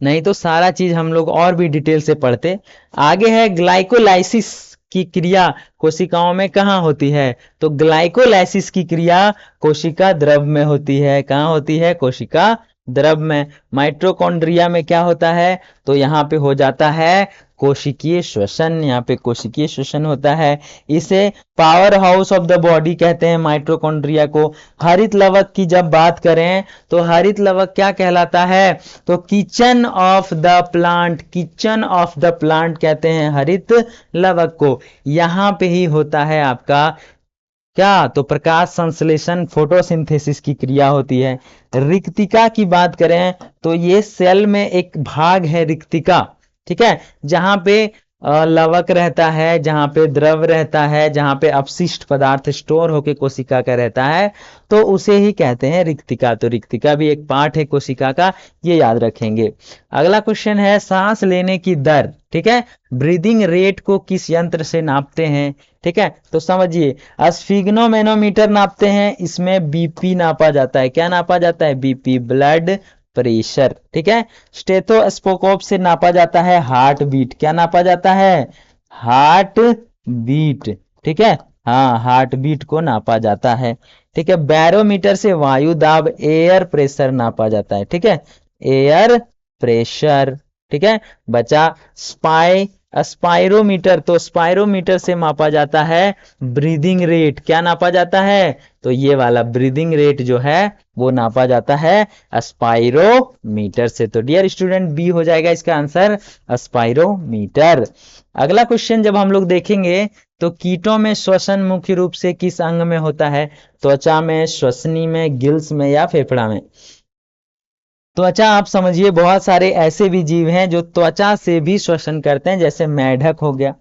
नहीं तो सारा चीज हम लोग और भी डिटेल से पढ़ते। आगे है ग्लाइकोलाइसिस की क्रिया कोशिकाओं में कहाँ होती है? तो ग्लाइकोलाइसिस की क्रिया कोशिका द्रव में होती है। कहाँ होती है? कोशिका द्रव में। माइटोकॉन्ड्रिया में क्या होता है? तो यहाँ पे हो जाता है कोशिकीय श्वसन। यहाँ पे कोशिकीय श्वसन होता है। इसे power house of the body कहते हैं माइटोकॉन्ड्रिया को। हरित लवक की जब बात करें तो हरित लवक क्या कहलाता है? तो kitchen of the plant, kitchen of the plant कहते हैं हरित लवक को। यहाँ पे ही होता है आपका क्या? तो प्रकाश संश्लेषण, फोटोसिंथेसिस की क्रिया होती है। रिक्तिका की बात करें तो ये सेल में एक भाग है रिक्तिका। ठीक है, जहां पे लवक रहता है, जहां पे द्रव रहता है, जहां पे अपशिष्ट पदार्थ स्टोर होके कोशिका का रहता है, तो उसे ही कहते हैं रिक्तिका। तो रिक्तिका भी एक पार्ट है कोशिका का, ये याद रखेंगे। अगला क्वेश्चन है सांस लेने की दर। ठीक है, ब्रीदिंग रेट को किस यंत्र से नापते हैं? ठीक है, तो समझिए स्फिग्नोमेनोमीटर नापते हैं, इसमें बीपी नापा जाता है। क्या नापा जाता है? BP, blood pressure. ठीक है, स्टेथोस्कोप से नापा जाता है हार्ट बीट। क्या नापा जाता है? Heartbeat. ठीक है, हाँ, हार्ट बीट को नापा जाता है। ठीक है, बैरोमीटर से वायु दाब, एयर प्रेशर नापा जाता है। ठीक है, एयर प्रेशर। ठीक है, बचा स्पाइरोमीटर। तो स्पाइरोमीटर से मापा जाता है ब्रीदिंग रेट। क्या नापा जाता है? तो ये वाला ब्रीदिंग रेट जो है वो नापा जाता है स्पाइरोमीटर से। तो डियर स्टूडेंट, बी हो जाएगा इसका आंसर, स्पाइरोमीटर। अगला क्वेश्चन जब हम लोग देखेंगे तो कीटों में श्वसन मुख्य रूप से किस अंग में होता है? त्वचा में, श्वसनी में, गिल्स में या फेफड़ा में? त्वचा, आप समझिए बहुत सारे ऐसे भी जीव हैं जो त्वचा से भी श्वसन करते हैं, जैसे मेढक हो गया,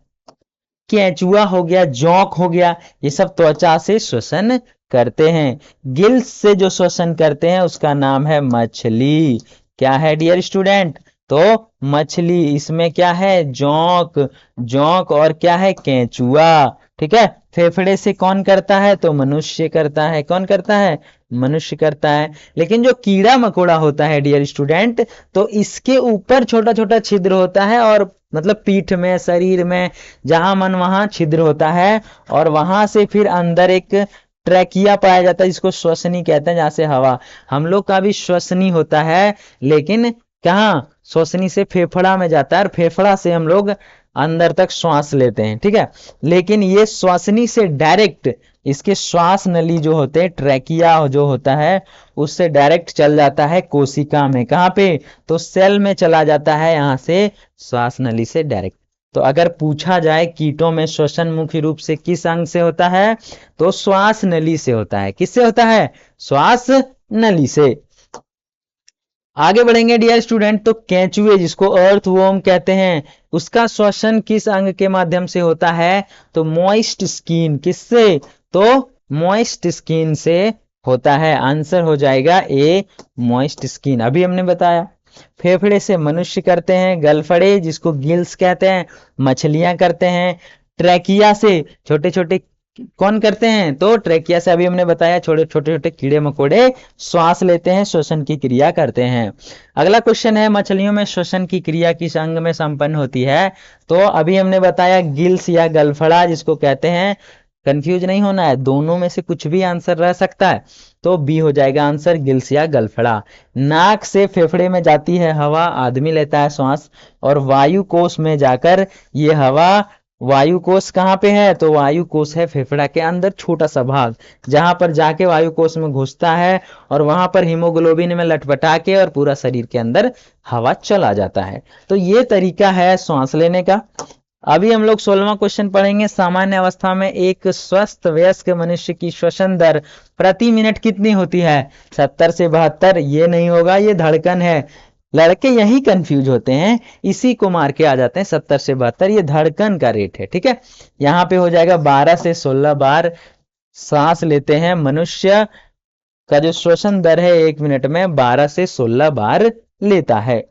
केंचुआ हो गया, जोंक हो गया, ये सब त्वचा से श्वसन करते हैं। गिल्स से जो श्वसन करते हैं उसका नाम है मछली। क्या है डियर स्टूडेंट? तो मछली। इसमें क्या है? जोंक, जोंक और क्या है? केंचुआ। ठीक है, फेफड़े से कौन करता है? तो मनुष्य करता है। कौन करता है? मनुष्य करता है। लेकिन जो कीड़ा मकोड़ा होता है डियर स्टूडेंट, तो इसके ऊपर छोटा छोटा छिद्र होता है, और मतलब पीठ में, शरीर में, जहां मन वहां छिद्र होता है, और वहां से फिर अंदर एक ट्रैकिया पाया जाता है जिसको श्वसनी कहते हैं, जहां से हवा, हम लोग का भी श्वसनी होता है, लेकिन कहाँ? श्वसनी से फेफड़ा में जाता है, और फेफड़ा से हम लोग अंदर तक श्वास लेते हैं। ठीक है, लेकिन ये श्वसनी से डायरेक्ट, इसके श्वास नली जो होते हैं, ट्रैकिया जो होता है, उससे डायरेक्ट चल जाता है कोशिका में। कहाँ पे? तो सेल में चला जाता है, यहां से श्वास नली से डायरेक्ट। तो अगर पूछा जाए कीटों में श्वसन मुख्य रूप से किस अंग से होता है, तो श्वास नली से होता है। किससे होता है? श्वास नली से। आगे बढ़ेंगे डियर स्टूडेंट, तो केंचुए जिसको अर्थवॉर्म कहते हैं, उसका श्वसन किस अंग के माध्यम से होता है? तो मॉइस्ट स्किन। किससे? तो मॉइस्ट स्किन से होता है। आंसर हो जाएगा ए, मॉइस्ट स्किन। अभी हमने बताया। फेफड़े से मनुष्य करते हैं, गलफड़े जिसको गिल्स कहते हैं मछलियां करते हैं, ट्रैकिया से छोटे छोटे कौन करते हैं? तो ट्रैकिया से अभी हमने बताया छोटे छोटे कीड़े मकोड़े श्वास लेते हैं, श्वसन की क्रिया करते हैं। अगला क्वेश्चन है मछलियों में श्वसन की क्रिया किस अंग में संपन्न होती है? तो अभी हमने बताया गिल्स या गलफड़ा जिसको कहते हैं कंफ्यूज नहीं होना है, दोनों में से कुछ भी आंसर रह सकता है। तो बी हो जाएगा आंसर, गिल्स या गलफड़ा। नाक से फेफड़े में जाती है हवा, आदमी लेता है श्वास, और वायु कोश में जाकर ये हवा, वायु कोश कहाँ पे है, तो वायु कोश है फेफड़ा के अंदर छोटा सा भाग, जहां पर जाके वायु कोश में घुसता है और वहां पर हीमोग्लोबिन में लटपटा के और पूरा शरीर के अंदर हवा चला जाता है। तो ये तरीका है श्वास लेने का। अभी हम लोग 16वां क्वेश्चन पढ़ेंगे। सामान्य अवस्था में एक स्वस्थ वयस्क मनुष्य की श्वसन दर प्रति मिनट कितनी होती है? 70 से 72। ये नहीं होगा, ये धड़कन है। लड़के यही कंफ्यूज होते हैं, इसी को मार के आ जाते हैं 70 से 72, ये धड़कन का रेट है। ठीक है, यहाँ पे हो जाएगा 12 से 16 बार सांस लेते हैं मनुष्य का जो श्वसन दर है 1 मिनट में 12 से 16 बार लेता है।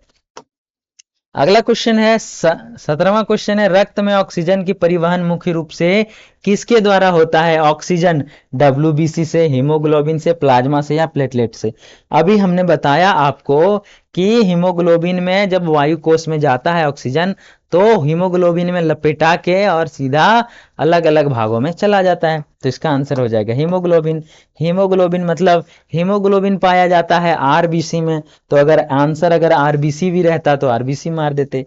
अगला क्वेश्चन है 17वां क्वेश्चन है, रक्त में ऑक्सीजन की परिवहन मुख्य रूप से किसके द्वारा होता है? ऑक्सीजन डब्ल्यूबीसी से, हीमोग्लोबिन से, प्लाज्मा से या प्लेटलेट से। अभी हमने बताया आपको कि हीमोग्लोबिन में जब वायु कोश में जाता है ऑक्सीजन, तो हीमोग्लोबिन में लपेटा के और सीधा अलग अलग भागों में चला जाता है। तो इसका आंसर हो जाएगा हीमोग्लोबिन। हीमोग्लोबिन मतलब हीमोग्लोबिन पाया जाता है आरबीसी में, तो अगर आंसर अगर आरबीसी भी रहता तो आरबीसी मार देते।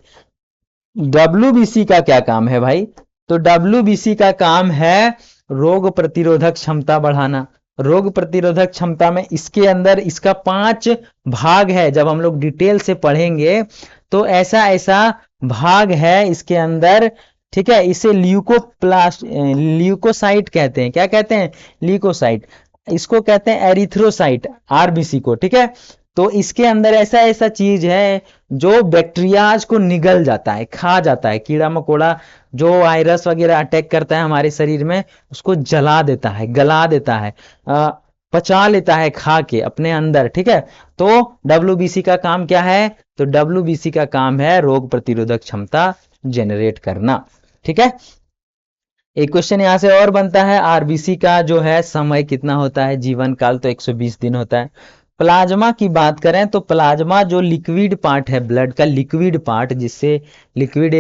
डब्ल्यूबीसी का क्या काम है भाई? तो डब्ल्यूबीसी का काम है रोग प्रतिरोधक क्षमता बढ़ाना। रोग प्रतिरोधक क्षमता में इसके अंदर इसका 5 भाग है, जब हम लोग डिटेल से पढ़ेंगे तो ऐसा ऐसा भाग है इसके अंदर। ठीक है, इसे ल्यूकोसाइट कहते हैं। क्या कहते हैं? ल्यूकोसाइट। इसको कहते हैं एरिथ्रोसाइट, आरबीसी को। ठीक है, तो इसके अंदर ऐसा ऐसा चीज है जो बैक्टीरियाज को निगल जाता है, खा जाता है। कीड़ा मकोड़ा जो वायरस वगैरह अटैक करता है हमारे शरीर में, उसको जला देता है, गला देता है, पचा लेता है खा के अपने अंदर। ठीक है, तो डब्ल्यूबीसी का काम क्या है? तो डब्ल्यूबीसी का काम है रोग प्रतिरोधक क्षमता जनरेट करना। ठीक है, एक क्वेश्चन यहां से और बनता है, आरबीसी का जो है समय कितना होता है? जीवन काल तो 120 दिन होता है। प्लाज्मा की बात करें तो प्लाज्मा जो लिक्विड पार्ट है, ब्लड का लिक्विड पार्ट, जिससे लिक्विड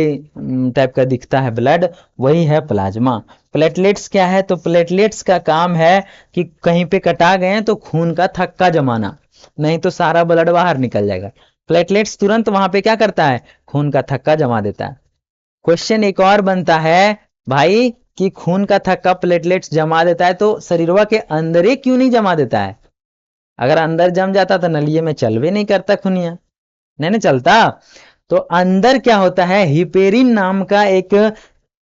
टाइप का दिखता है ब्लड, वही है प्लाज्मा। प्लेटलेट्स क्या है? तो प्लेटलेट्स का काम है कि कहीं पे कटा गए तो खून का थक्का जमाना, नहीं तो सारा ब्लड बाहर निकल जाएगा। प्लेटलेट्स तुरंत वहां पे क्या करता है? खून का थक्का जमा देता है। क्वेश्चन एक और बनता है भाई कि खून का थक्का प्लेटलेट्स जमा देता है, तो शरीरवा के अंदर ही क्यों नहीं जमा देता है? अगर अंदर जम जाता तो नलिये में चल भी नहीं करता खूनिया, नहीं ना चलता। तो अंदर क्या होता है? हिपेरिन नाम का एक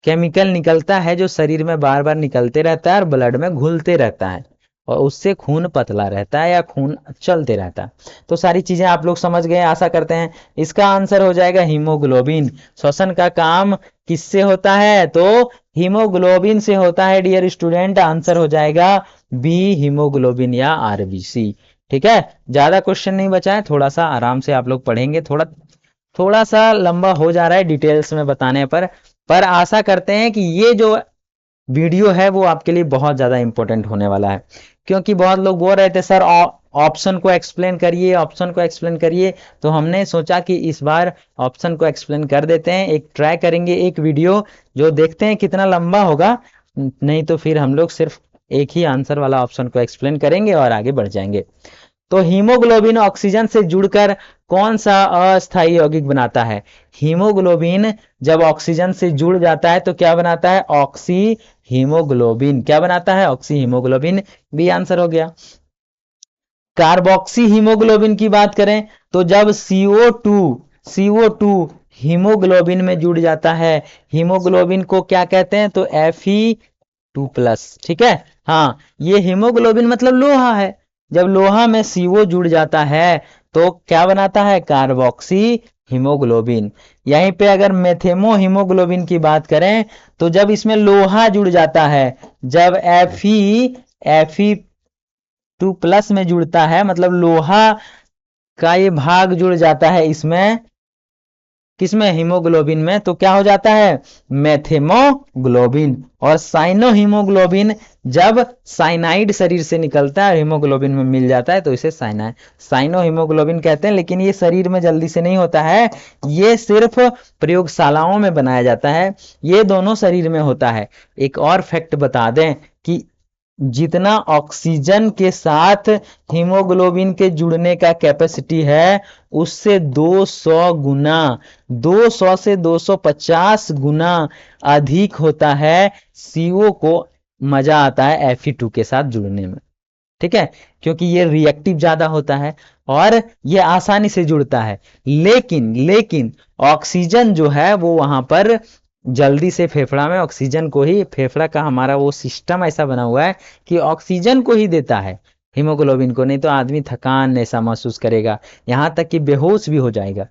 केमिकल निकलता है जो शरीर में बार बार निकलते रहता है और ब्लड में घुलते रहता है, और उससे खून पतला रहता है या खून चलते रहता है। तो सारी चीजें आप लोग समझ गए आशा करते हैं। इसका आंसर हो जाएगा हीमोग्लोबिन। श्वसन का काम किससे होता है? तो हीमोग्लोबिन से होता है डियर स्टूडेंट। आंसर हो जाएगा बी, हीमोग्लोबिन या आरबीसी। ठीक है, ज्यादा क्वेश्चन नहीं बचा है, थोड़ा सा आराम से आप लोग पढ़ेंगे। थोड़ा थोड़ा सा लंबा हो जा रहा है डिटेल्स में बताने पर आशा करते हैं कि ये जो वीडियो है वो आपके लिए बहुत ज्यादा इंपॉर्टेंट होने वाला है। क्योंकि बहुत लोग बोल रहे थे सर ऑप्शन को एक्सप्लेन करिए, ऑप्शन को एक्सप्लेन करिए, तो हमने सोचा कि इस बार ऑप्शन को एक्सप्लेन कर देते हैं। एक ट्राई करेंगे एक वीडियो, जो देखते हैं कितना लंबा होगा, नहीं तो फिर हम लोग सिर्फ एक ही आंसर वाला ऑप्शन को एक्सप्लेन करेंगे और आगे बढ़ जाएंगे। तो हीमोग्लोबिन ऑक्सीजन से जुड़कर कौन सा अस्थायी यौगिक बनाता है? हीमोग्लोबिन जब ऑक्सीजन से जुड़ जाता है तो क्या बनाता है? Oxy haemoglobin. क्या बनाता है? Oxy haemoglobin. बी आंसर हो गया। कार्बोक्सी हीमोग्लोबिन की बात करें तो जब CO2 हीमोग्लोबिन में जुड़ जाता है, हीमोग्लोबिन को क्या कहते हैं? तो Fe2+। ठीक है, हाँ, ये हीमोग्लोबिन मतलब लोहा है। जब लोहा में CO जुड़ जाता है तो क्या बनाता है? Carboxy haemoglobin. यहीं पे अगर मेथेमो हीमोग्लोबिन की बात करें तो जब इसमें लोहा जुड़ जाता है, जब Fe2+ में जुड़ता है, मतलब लोहा का ये भाग जुड़ जाता है इसमें, किसमें, हीमोग्लोबिन में, तो क्या हो जाता है, मेथेमोग्लोबिन। और साइनो हीमोग्लोबिन जब साइनाइड शरीर से निकलता है हीमोग्लोबिन में मिल जाता है तो इसे साइनो हीमोग्लोबिन कहते हैं। लेकिन ये शरीर में जल्दी से नहीं होता है, ये सिर्फ प्रयोगशालाओं में बनाया जाता है, ये दोनों शरीर में होता है। एक और फैक्ट बता दें कि जितना ऑक्सीजन के साथ हीमोग्लोबिन के जुड़ने का कैपेसिटी है उससे 200 गुना, 200 से 250 गुना अधिक होता है CO को। मजा आता है Fe2 के साथ जुड़ने में, ठीक है, क्योंकि ये रिएक्टिव ज्यादा होता है और ये आसानी से जुड़ता है। लेकिन ऑक्सीजन जो है वो वहां पर जल्दी से फेफड़ा में ऑक्सीजन को ही, फेफड़ा का हमारा वो सिस्टम ऐसा बना हुआ है कि ऑक्सीजन को ही देता है, हीमोग्लोबिन को नहीं। तो आदमी थकान ऐसा महसूस करेगा, यहां तक कि बेहोश भी हो जाएगा।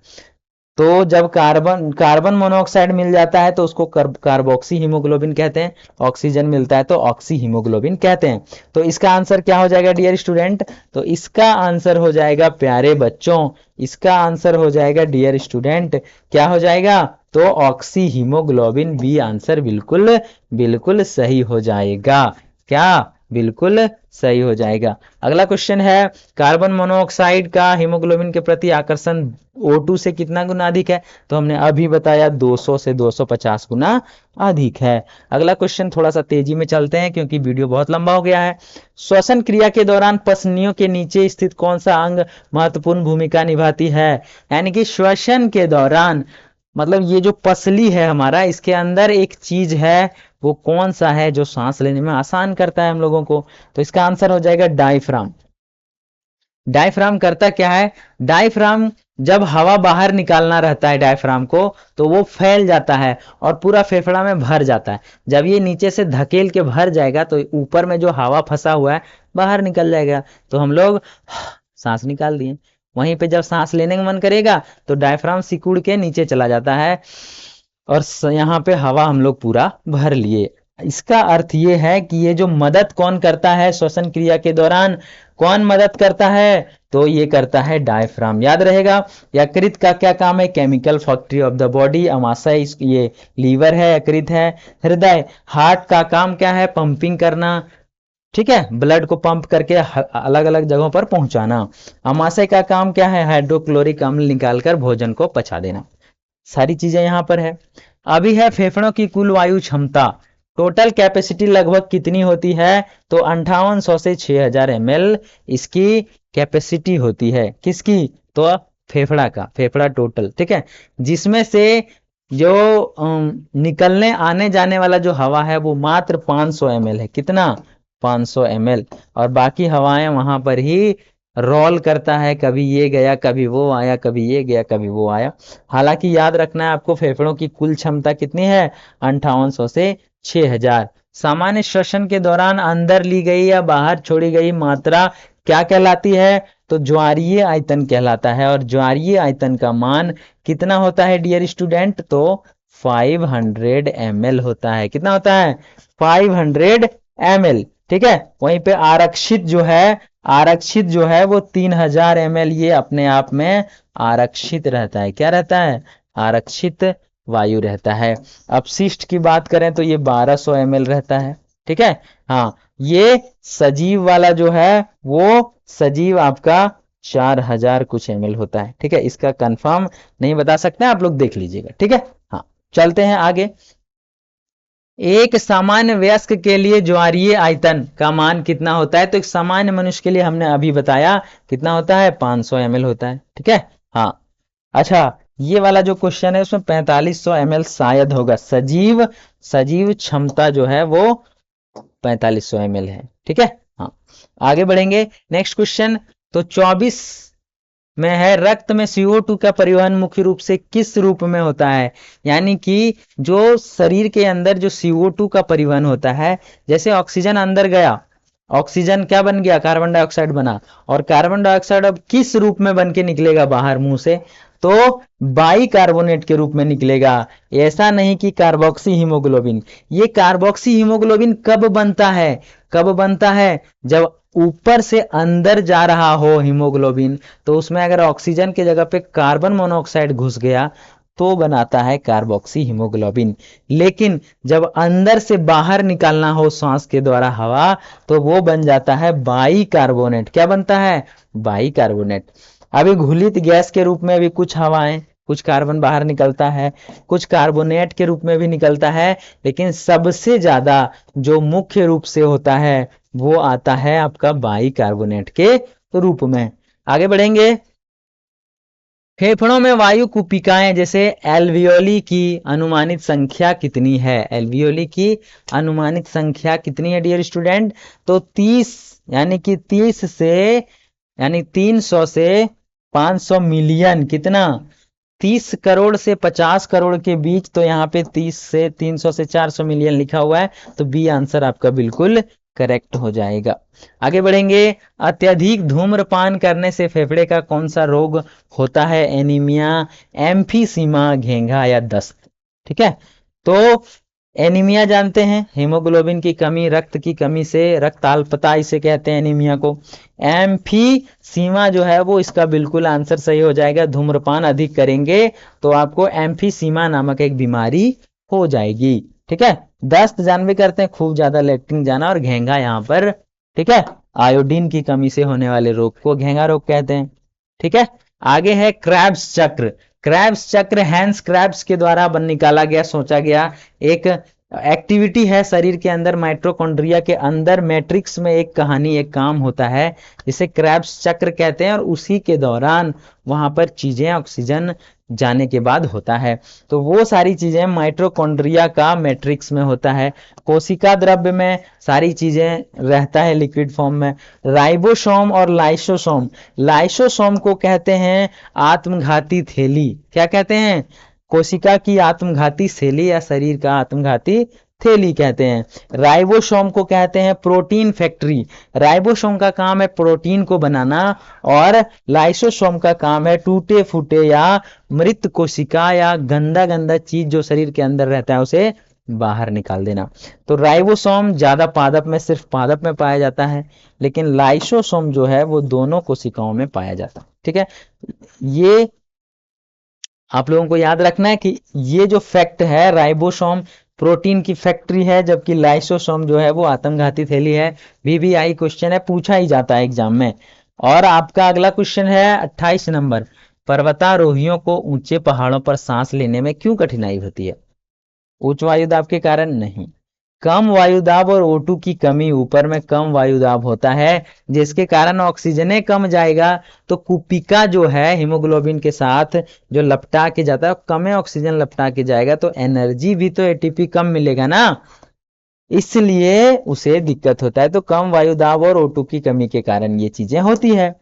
तो जब कार्बन मोनोऑक्साइड मिल जाता है तो उसको कार्बोक्सी हीमोग्लोबिन कहते हैं, ऑक्सीजन मिलता है तो ऑक्सी हीमोग्लोबिन कहते हैं। तो इसका आंसर क्या हो जाएगा डियर स्टूडेंट, तो इसका आंसर हो जाएगा प्यारे बच्चों, इसका आंसर हो जाएगा डियर स्टूडेंट, क्या हो जाएगा, तो ऑक्सी हीमोग्लोबिन बी आंसर बिल्कुल बिल्कुल सही हो जाएगा। क्या, बिल्कुल सही हो जाएगा। अगला क्वेश्चन है, कार्बन मोनोऑक्साइड का हीमोग्लोबिन के प्रति आकर्षण O2 से कितना गुना अधिक है, तो हमने अभी बताया 200 से 250 गुना अधिक है। अगला क्वेश्चन थोड़ा सा तेजी में चलते हैं क्योंकि वीडियो बहुत लंबा हो गया है। श्वसन क्रिया के दौरान पसलियों के नीचे स्थित कौन सा अंग महत्वपूर्ण भूमिका निभाती है, यानी कि श्वसन के दौरान, मतलब ये जो पसली है हमारा, इसके अंदर एक चीज है, वो कौन सा है जो सांस लेने में आसान करता है हम लोगों को, तो इसका आंसर हो जाएगा डायफ्राम। डायफ्राम करता क्या है, डायफ्राम जब हवा बाहर निकालना रहता है डायफ्राम को तो वो फैल जाता है और पूरा फेफड़ा में भर जाता है। जब ये नीचे से धकेल के भर जाएगा तो ऊपर में जो हवा फंसा हुआ है बाहर निकल जाएगा, तो हम लोग सांस निकाल दिए। वहीं पे जब सांस लेने का मन करेगा तो डायफ्राम सिकुड़ के नीचे चला जाता है और यहाँ पे हवा हम लोग पूरा भर लिए। इसका अर्थ ये है कि ये जो मदद कौन करता है श्वसन क्रिया के दौरान, कौन मदद करता है, तो ये करता है डायफ्राम, याद रहेगा। यकृत का क्या काम है, chemical factory of the body, अमाशय ये लीवर है, यकृत है। हृदय, हार्ट का काम क्या है, पंपिंग करना, ठीक है, ब्लड को पंप करके अलग अलग जगहों पर पहुंचाना। अमाशय का काम क्या है, हाइड्रोक्लोरिक अम्ल निकालकर भोजन को पचा देना। सारी चीजें यहां पर है। अभी है फेफड़ों की कुल वायु क्षमता, टोटल कैपेसिटी लगभग कितनी होती है, तो 5800 से 6000 ml इसकी कैपेसिटी होती है। किसकी, तो फेफड़ा का, फेफड़ा टोटल, ठीक है, जिसमें से जो निकलने आने जाने वाला जो हवा है वो मात्र 500 ml है। कितना, 500 ml, और बाकी हवाएं वहां पर ही रोल करता है, कभी ये गया कभी वो आया, कभी ये गया कभी वो आया। हालांकि याद रखना है आपको फेफड़ों की कुल क्षमता कितनी है, 5800 से 6000। सामान्य श्वसन के दौरान अंदर ली गई या बाहर छोड़ी गई मात्रा क्या कहलाती है, तो ज्वारीय आयतन कहलाता है। और ज्वारीय आयतन का मान कितना होता है डियर स्टूडेंट, तो 500 ml होता है। कितना होता है, 500 ml, ठीक है। वहीं पे आरक्षित जो है वो 3000 ml, ये अपने आप में आरक्षित रहता है। क्या रहता है, आरक्षित वायु रहता है। अपशिष्ट की बात करें तो ये 1200 ml रहता है, ठीक है। हाँ, ये सजीव वाला जो है वो सजीव आपका 4000 कुछ ml होता है, ठीक है। इसका कंफर्म नहीं बता सकते, आप लोग देख लीजिएगा, ठीक है। हाँ, चलते हैं आगे। एक सामान्य वयस्क के लिए ज्वारीय आयतन का मान कितना होता है, तो एक सामान्य मनुष्य के लिए हमने अभी बताया कितना होता है, 500 ml होता है, ठीक है। हाँ, अच्छा, ये वाला जो क्वेश्चन है उसमें 4500 ml शायद होगा। सजीव क्षमता जो है वो 4500 ml है, ठीक है। हाँ, आगे बढ़ेंगे। नेक्स्ट क्वेश्चन, तो 24 में है, रक्त में CO2 का परिवहन मुख्य रूप से किस रूप में होता है, यानी कि जो शरीर के अंदर जो CO2 का परिवहन होता है, जैसे ऑक्सीजन अंदर गया, ऑक्सीजन क्या बन गया, कार्बन डाइऑक्साइड बना, और कार्बन डाइऑक्साइड अब किस रूप में बन के निकलेगा बाहर मुंह से, तो बाई कार्बोनेट के रूप में निकलेगा। ऐसा नहीं कि कार्बोक्सी हीमोग्लोबिन। ये कार्बोक्सी हीमोग्लोबिन कब बनता है, जब ऊपर से अंदर जा रहा हो हीमोग्लोबिन, तो उसमें अगर ऑक्सीजन की जगह पे कार्बन मोनोऑक्साइड घुस गया, तो बनाता है कार्बोक्सी हीमोग्लोबिन। लेकिन जब अंदर से बाहर निकालना हो सांस के द्वारा हवा, तो वो बन जाता है बाइकार्बोनेट। क्या बनता है? बाइकार्बोनेट। अभी घुलित गैस के रूप में भी कुछ हवाएं, कुछ कार्बन बाहर निकलता है, कुछ कार्बोनेट के रूप में भी निकलता है, लेकिन सबसे ज्यादा जो मुख्य रूप से होता है वो आता है आपका बाइकार्बोनेट के रूप में। आगे बढ़ेंगे। फेफड़ों में वायु कुपिकाएं जैसे एल्वियोली की अनुमानित संख्या कितनी है? एल्वियोली की अनुमानित संख्या कितनी है डियर स्टूडेंट? तो 30, यानी कि 30 से, यानी 300 से 500 मिलियन। कितना? 30 करोड़ से 50 करोड़ के बीच। तो यहाँ पे 30 से 300 से 400 मिलियन लिखा हुआ है, तो बी आंसर आपका बिल्कुल करेक्ट हो जाएगा। आगे बढ़ेंगे। अत्यधिक धूम्रपान करने से फेफड़े का कौन सा रोग होता है? एनीमिया, एम्फीसीमा, घेंघा या दस्त। ठीक है, तो एनीमिया जानते हैं, हीमोग्लोबिन की कमी, रक्त की कमी से रक्त अल्पता इसे कहते हैं एनीमिया को। एम्फीसीमा जो है वो इसका बिल्कुल आंसर सही हो जाएगा। धूम्रपान अधिक करेंगे तो आपको एम्फीसीमा नामक एक बीमारी हो जाएगी। ठीक है, दस्त जान भी करते हैं, खूब ज्यादा लैट्रिन जाना, और घेंघा यहाँ पर, ठीक है, आयोडीन की कमी से होने वाले रोग को घेंघा रोग कहते हैं। ठीक है, आगे है क्रैब्स चक्र। क्रैब्स चक्र हैंस क्रैब्स के द्वारा निकाला गया, सोचा गया एक एक्टिविटी है शरीर के अंदर। माइटोकॉन्ड्रिया के अंदर मैट्रिक्स में एक कहानी, एक काम होता है जिसे क्रैब्स चक्र कहते हैं, और उसी के दौरान वहां पर चीजें ऑक्सीजन जाने के बाद होता है। तो वो सारी चीजें माइटोकॉन्ड्रिया का मैट्रिक्स में होता है। कोशिका द्रव्य में सारी चीजें रहता है लिक्विड फॉर्म में। राइबोसोम और लाइसोसोम, लाइसोसोम को कहते हैं आत्मघाती थैली। क्या कहते हैं? कोशिका की आत्मघाती थैली या शरीर का आत्मघाती थैली कहते हैं। राइबोसोम को कहते हैं प्रोटीन फैक्ट्री। राइबोसोम का काम है प्रोटीन को बनाना, और लाइसोसोम का काम है टूटे फूटे या मृत कोशिका या गंदा गंदा चीज जो शरीर के अंदर रहता है उसे बाहर निकाल देना। तो राइबोसोम ज्यादा पादप में, सिर्फ पादप में पाया जाता है, लेकिन लाइसोसोम जो है वो दोनों कोशिकाओं में पाया जाता है। ठीक है, ये आप लोगों को याद रखना है कि ये जो फैक्ट है, राइबोसोम प्रोटीन की फैक्ट्री है, जबकि लाइसोसोम जो है वो आत्मघाती थैली है। VVI क्वेश्चन है, पूछा ही जाता है एग्जाम में। और आपका अगला क्वेश्चन है 28 नंबर। पर्वतारोहियों को ऊंचे पहाड़ों पर सांस लेने में क्यों कठिनाई होती है? उच्च वायुदाब के कारण नहीं, कम वायुदाब और O2 की कमी, ऊपर में कम वायुदाब होता है जिसके कारण ऑक्सीजन कम जाएगा। तो कुपिका जो है हीमोग्लोबिन के साथ जो लपटा के जाता है, कम ऑक्सीजन लपटा के जाएगा, तो एनर्जी भी तो ATP कम मिलेगा ना, इसलिए उसे दिक्कत होता है। तो कम वायुदाब और O2 की कमी के कारण ये चीजें होती है।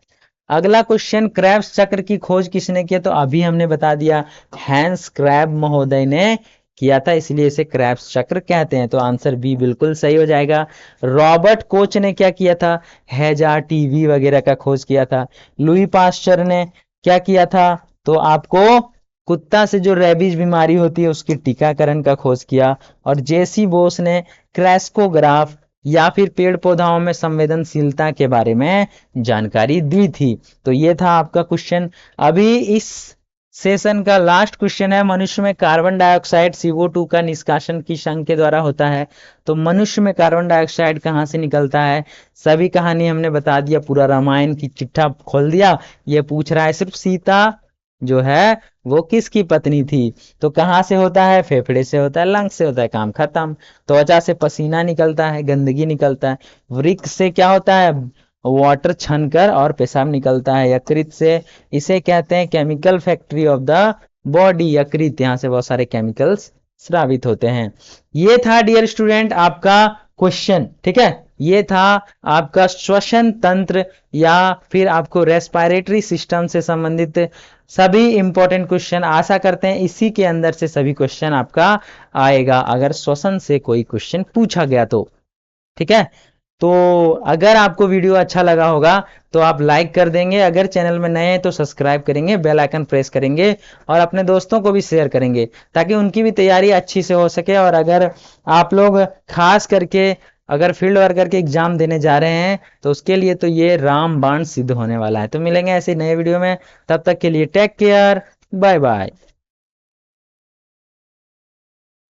अगला क्वेश्चन, क्रैब्स चक्र की खोज किसने किया? तो अभी हमने बता दिया, हैंस क्रैब महोदय ने किया था, इसलिए इसे क्रैब्स चक्र कहते हैं। तो आंसर बी बिल्कुल सही हो जाएगा। रॉबर्ट कोच ने क्या किया था? हैजा, टीबी वगैरह का खोज किया था। लुई पास्चर ने क्या किया था? तो आपको कुत्ता से जो रेबीज बीमारी होती है उसकी टीकाकरण का खोज किया। और जेसी बोस ने क्रैस्कोग्राफ या फिर पेड़ पौधाओं में संवेदनशीलता के बारे में जानकारी दी थी। तो ये था आपका क्वेश्चन। अभी इस सेशन का लास्ट क्वेश्चन है, मनुष्य में कार्बन डाइऑक्साइड CO2 का निष्कासन किस अंग के द्वारा होता है? तो मनुष्य में कार्बन डाइऑक्साइड कहाँ से निकलता है? सभी कहानी हमने बता दिया, पूरा रामायण की चिट्ठा खोल दिया। ये पूछ रहा है सिर्फ सीता जो है वो किसकी पत्नी थी? तो कहाँ से होता है? फेफड़े से होता है, लंग से होता है, काम खत्म। त्वचा से पसीना निकलता है, गंदगी निकलता है। वृक्क से क्या होता है? वाटर छनकर और पेशाब निकलता है। यकृत से, इसे कहते हैं chemical factory of the body. यकृत, यहाँ से बहुत सारे केमिकल्स स्रावित होते हैं। ये था डियर स्टूडेंट आपका क्वेश्चन। ठीक है, ये था आपका श्वसन तंत्र या फिर आपको रेस्पिरेटरी सिस्टम से संबंधित सभी इंपॉर्टेंट क्वेश्चन। आशा करते हैं इसी के अंदर से सभी क्वेश्चन आपका आएगा अगर श्वसन से कोई क्वेश्चन पूछा गया तो। ठीक है, तो अगर आपको वीडियो अच्छा लगा होगा तो आप लाइक कर देंगे, अगर चैनल में नए हैं तो सब्सक्राइब करेंगे, बेल आइकन प्रेस करेंगे, और अपने दोस्तों को भी शेयर करेंगे ताकि उनकी भी तैयारी अच्छी से हो सके। और अगर आप लोग खास करके अगर फील्ड वर्कर के एग्जाम देने जा रहे हैं तो उसके लिए तो ये रामबाण सिद्ध होने वाला है। तो मिलेंगे ऐसे नए वीडियो में, तब तक के लिए टेक केयर, बाय बाय।